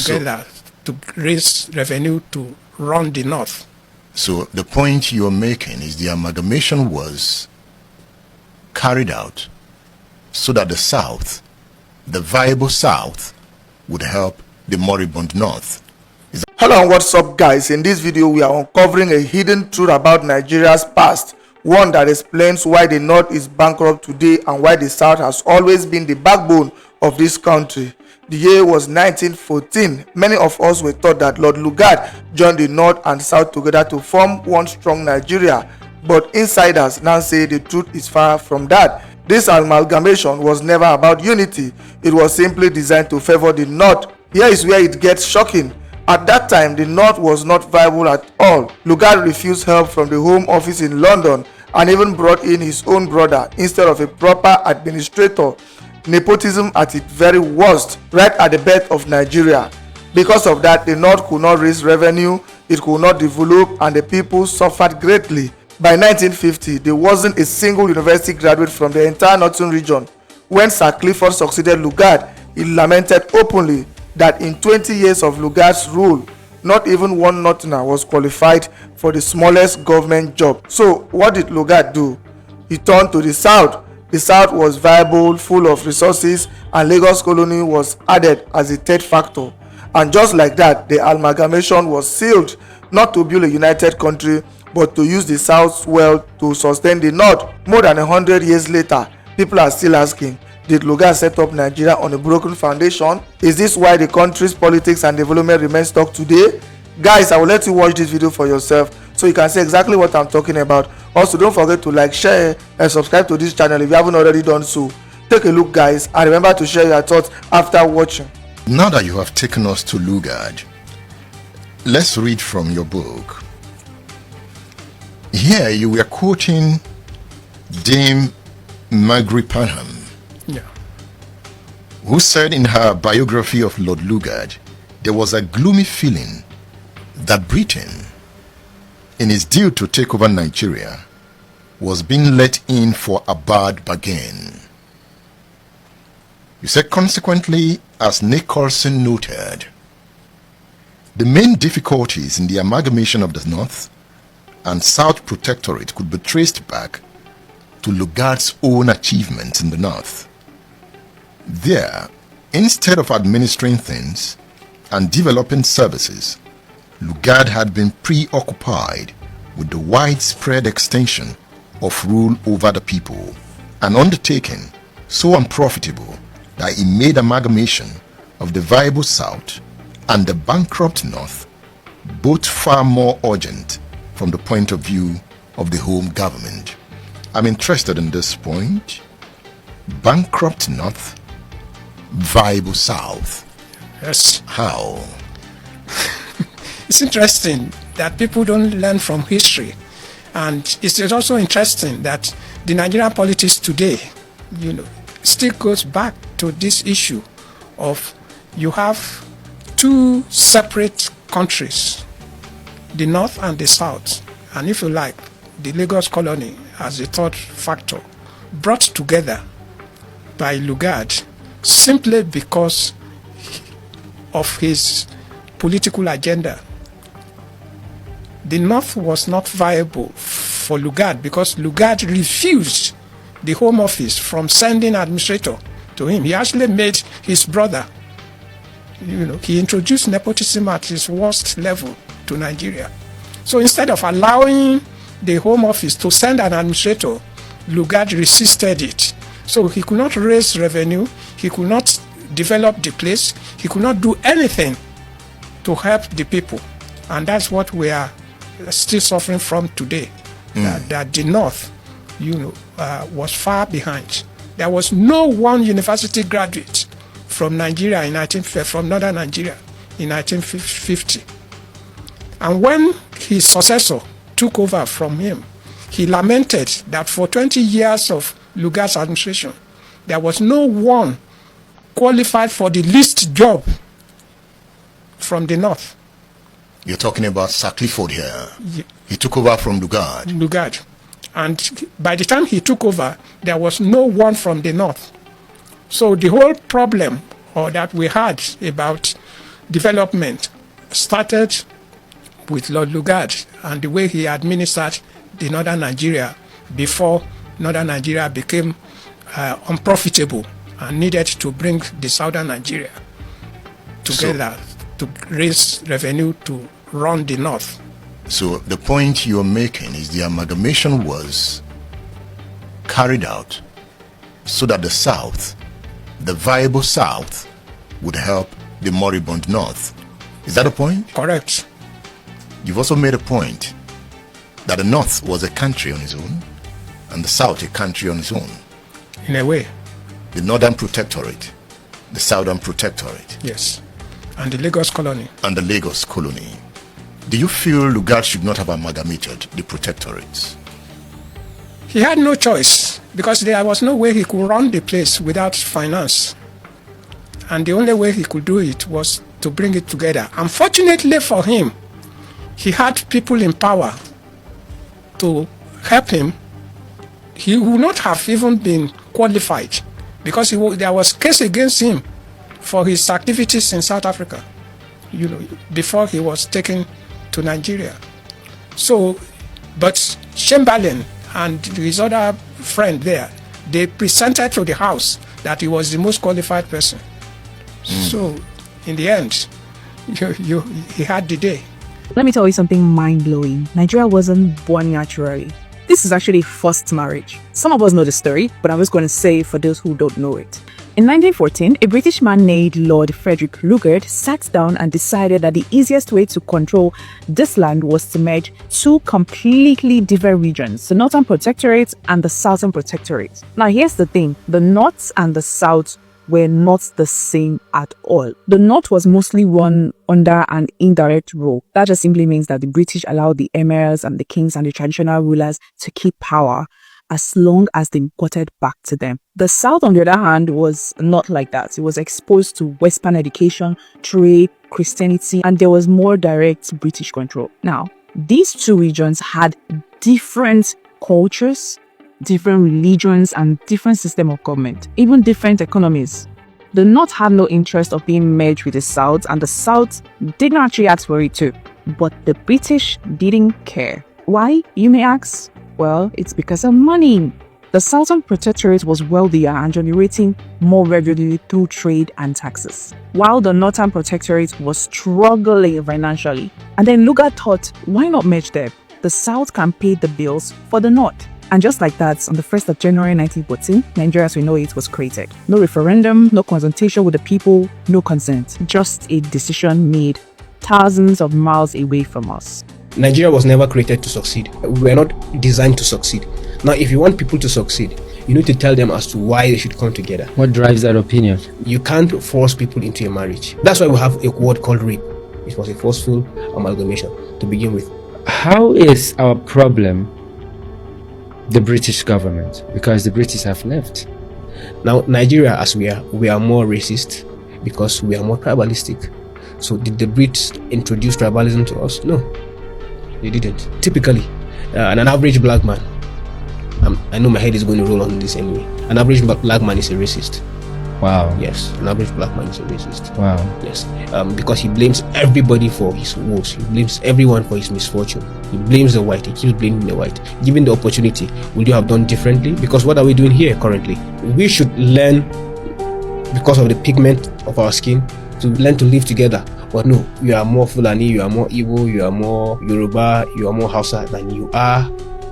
together to raise revenue to run the North. So the point you're making is the amalgamation was carried out so that the South, the viable South, would help the moribund North. Hello and what's up, guys? In this video we are uncovering a hidden truth about Nigeria's past, one that explains why the North is bankrupt today and why the South has always been the backbone of this country. The year was 1914. Many of us were taught that Lord Lugard joined the North and South together to form one strong Nigeria, but insiders now say the truth is far from that. This amalgamation was never about unity. It was simply designed to favor the North. Here is where it gets shocking. At that time, the North was not viable at all. Lugard refused help from the Home Office in London and even brought in his own brother instead of a proper administrator. Nepotism at its very worst, right at the birth of Nigeria. Because of that, the North could not raise revenue, it could not develop, and the people suffered greatly. By 1950, there wasn't a single university graduate from the entire northern region. When Sir Clifford succeeded Lugard, he lamented openly that in 20 years of Lugard's rule, not even one Northerner was qualified for the smallest government job. So what did Lugard do? He turned to the South. The South was viable, full of resources, and Lagos colony was added as a third factor. And just like that, the amalgamation was sealed, not to build a united country, but to use the South's wealth to sustain the North. More than 100 years later, people are still asking, did Lugard set up Nigeria on a broken foundation? Is this why the country's politics and development remain stuck today? Guys, I will let you watch this video for yourself so you can see exactly what I'm talking about. Also, don't forget to like, share, and subscribe to this channel if you haven't already done so. Take a look, guys, and remember to share your thoughts after watching. Now that you have taken us to Lugard, let's read from your book. Here you were quoting Dame Margaret Panham, who said in her biography of Lord Lugard, there was a gloomy feeling that Britain, in its deal to take over Nigeria, was being let in for a bad bargain. You said, consequently, as Nicholson noted, the main difficulties in the amalgamation of the North and South Protectorate could be traced back to Lugard's own achievements in the North. There, instead of administering things and developing services, Lugard had been preoccupied with the widespread extension of rule over the people, an undertaking so unprofitable that he made amalgamation of the viable South and the bankrupt North both far more urgent from the point of view of the home government. I'm interested in this point. Bankrupt North, viable South. Yes. How? It's interesting that people don't learn from history, and it's also interesting that the Nigerian politics today, still goes back to this issue of you have two separate countries, the North and the South, and if you like, the Lagos colony as a third factor, brought together by Lugard simply because of his political agenda. The North was not viable for Lugard because Lugard refused the Home Office from sending an administrator to him. He actually made his brother, he introduced nepotism at its worst level to Nigeria. So instead of allowing the Home Office to send an administrator, Lugard resisted it. So he could not raise revenue, he could not develop the place, he could not do anything to help the people. And that's what we are still suffering from today, that the North, was far behind. There was no one university graduate from Nigeria from northern Nigeria in 1950. And when his successor took over from him, he lamented that for 20 years of Lugard's administration, there was no one qualified for the least job from the North. You're talking about Sir Clifford here. Yeah. He took over from Lugard. Lugard. And by the time he took over, there was no one from the North. So the whole problem that we had about development started with Lord Lugard and the way he administered the northern Nigeria before northern Nigeria became unprofitable and needed to bring the southern Nigeria together to raise revenue to run the north. So the point you're making is the amalgamation was carried out so that the South, the viable South, would help the moribund North. Is that a point? Correct. You've also made a point that the North was a country on its own and the South a country on its own. In a way. The Northern Protectorate, the Southern Protectorate. Yes. And the Lagos colony. And the Lagos colony. Do you feel Lugard should not have amalgamated the protectorates? He had no choice because there was no way he could run the place without finance. And the only way he could do it was to bring it together. Unfortunately for him, he had people in power to help him. He would not have even been qualified because there was case against him for his activities in South Africa, before he was taken to Nigeria. So, but Chamberlain and his other friend there, they presented to the House that he was the most qualified person. So, in the end, he had the day. Let me tell you something mind-blowing. Nigeria wasn't born naturally. This is actually forced marriage. Some of us know the story, but I'm just going to say it for those who don't know it. In 1914, a British man named Lord Lugard sat down and decided that the easiest way to control this land was to merge two completely different regions, the Northern Protectorate and the Southern Protectorate. Now here's the thing, the North and the South were not the same at all. The North was mostly run under an indirect rule. That just simply means that the British allowed the emirs and the kings and the traditional rulers to keep power as long as they reported back to them. The South, on the other hand, was not like that. It was exposed to Western education, trade, Christianity, and there was more direct British control. Now, these two regions had different cultures, different religions, and different system of government, even different economies. The North had no interest of being merged with the South, and the South didn't actually ask for it too. But the British didn't care. Why, you may ask? Well, it's because of money. The Southern Protectorate was wealthier and generating more revenue through trade and taxes, while the Northern Protectorate was struggling financially. And then Lugard thought, why not merge them? The South can pay the bills for the North. And just like that, on the 1st of January 1914, Nigeria as we know it was created. No referendum, no consultation with the people, no consent. Just a decision made thousands of miles away from us. Nigeria was never created to succeed. We were not designed to succeed. Now, if you want people to succeed, you need to tell them as to why they should come together. What drives that opinion? You can't force people into a marriage. That's why we have a word called rape. It was a forceful amalgamation to begin with. How is our problem the British government? Because the British have left. Now, Nigeria, as we are more racist because we are more tribalistic. So did the Brits introduce tribalism to us? No, they didn't. Typically, an average black man, I know my head is going to roll on this anyway. An average black man is a racist. Wow. Yes, an average black man is a racist. Wow. Yes, because he blames everybody for his woes. He blames everyone for his misfortune. He blames the white. He keeps blaming the white. Given the opportunity, would you have done differently? Because what are we doing here currently? We should learn, because of the pigment of our skin, to learn to live together. But no, you are more Fulani, you are more Igbo, you are more Yoruba, you are more Hausa than you are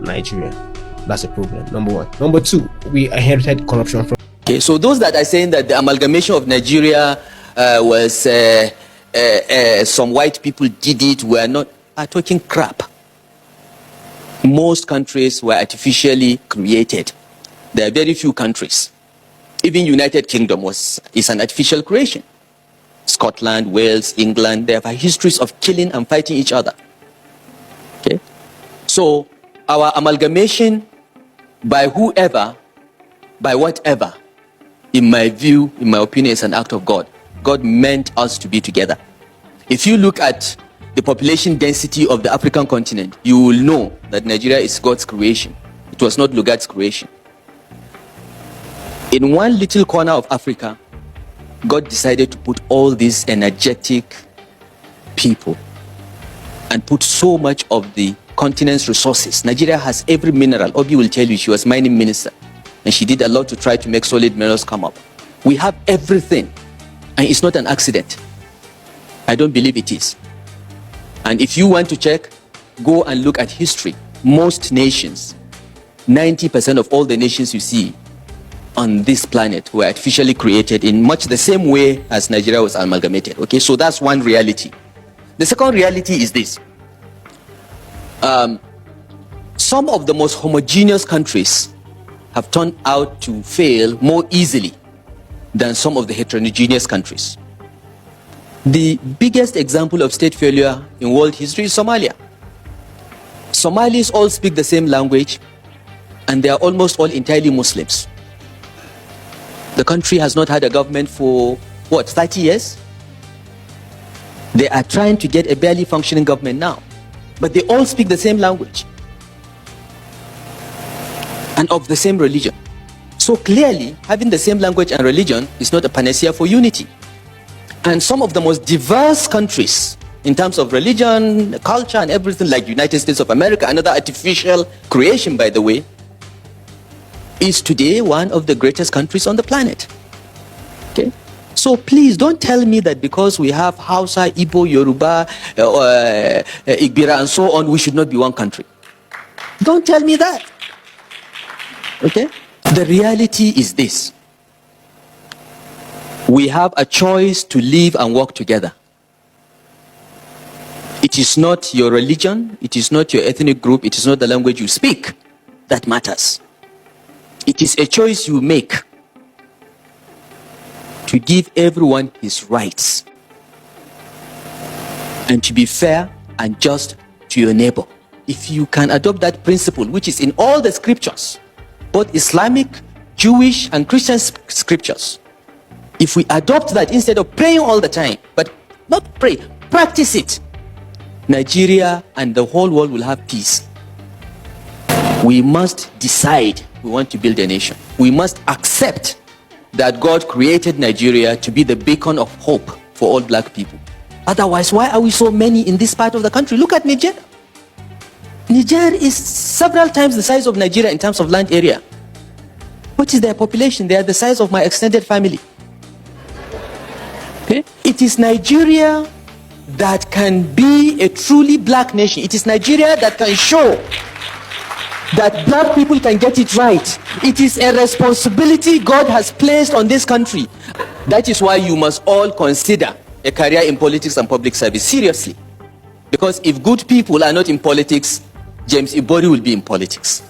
Nigerian. That's a problem, number one. Number two, we inherited corruption from. Okay, so those that are saying that the amalgamation of Nigeria was some white people did it, are talking crap. Most countries were artificially created. There are very few countries. Even United Kingdom is an artificial creation. Scotland, Wales, England, they have histories of killing and fighting each other. Okay, so our amalgamation by whoever, by whatever, in my view, in my opinion, is an act of God. God meant us to be together. If you look at the population density of the African continent, you will know that Nigeria is God's creation. It was not Lugard's creation. In one little corner of Africa, God decided to put all these energetic people and put so much of the continent's resources. Nigeria has every mineral. Obi will tell you she was mining minister, and she did a lot to try to make solid minerals come up. We have everything, and it's not an accident. I don't believe it is. And if you want to check, go and look at history. Most nations, 90% of all the nations you see on this planet were artificially created in much the same way as Nigeria was amalgamated. Okay, so that's one reality. The second reality is this. Some of the most homogeneous countries have turned out to fail more easily than some of the heterogeneous countries. The biggest example of state failure in world history is Somalia. Somalis all speak the same language, and they are almost all entirely Muslims. The country has not had a government for, what, 30 years? They are trying to get a barely functioning government now, but they all speak the same language and of the same religion. So clearly, having the same language and religion is not a panacea for unity. And some of the most diverse countries in terms of religion, culture, and everything, like United States of America, another artificial creation, by the way, is today one of the greatest countries on the planet. Okay? So please don't tell me that because we have Hausa, Igbo, Yoruba, Igbira, and so on, we should not be one country. Don't tell me that. Okay? The reality is this. We have a choice to live and work together. It is not your religion, it is not your ethnic group, it is not the language you speak that matters. It is a choice you make to give everyone his rights and to be fair and just to your neighbor. If you can adopt that principle, which is in all the scriptures, both Islamic, Jewish, and Christian scriptures, if we adopt that instead of praying all the time, but not pray, practice it, Nigeria and the whole world will have peace. We must decide we want to build a nation. We must accept that God created Nigeria to be the beacon of hope for all black people. Otherwise, why are we so many in this part of the country? Look at Niger. Niger is several times the size of Nigeria in terms of land area. What is their population? They are the size of my extended family. Okay? It is Nigeria that can be a truly black nation. It is Nigeria that can show that black people can get it right. It is a responsibility God has placed on this country. That is why you must all consider a career in politics and public service seriously. Because if good people are not in politics, James Ibori will be in politics.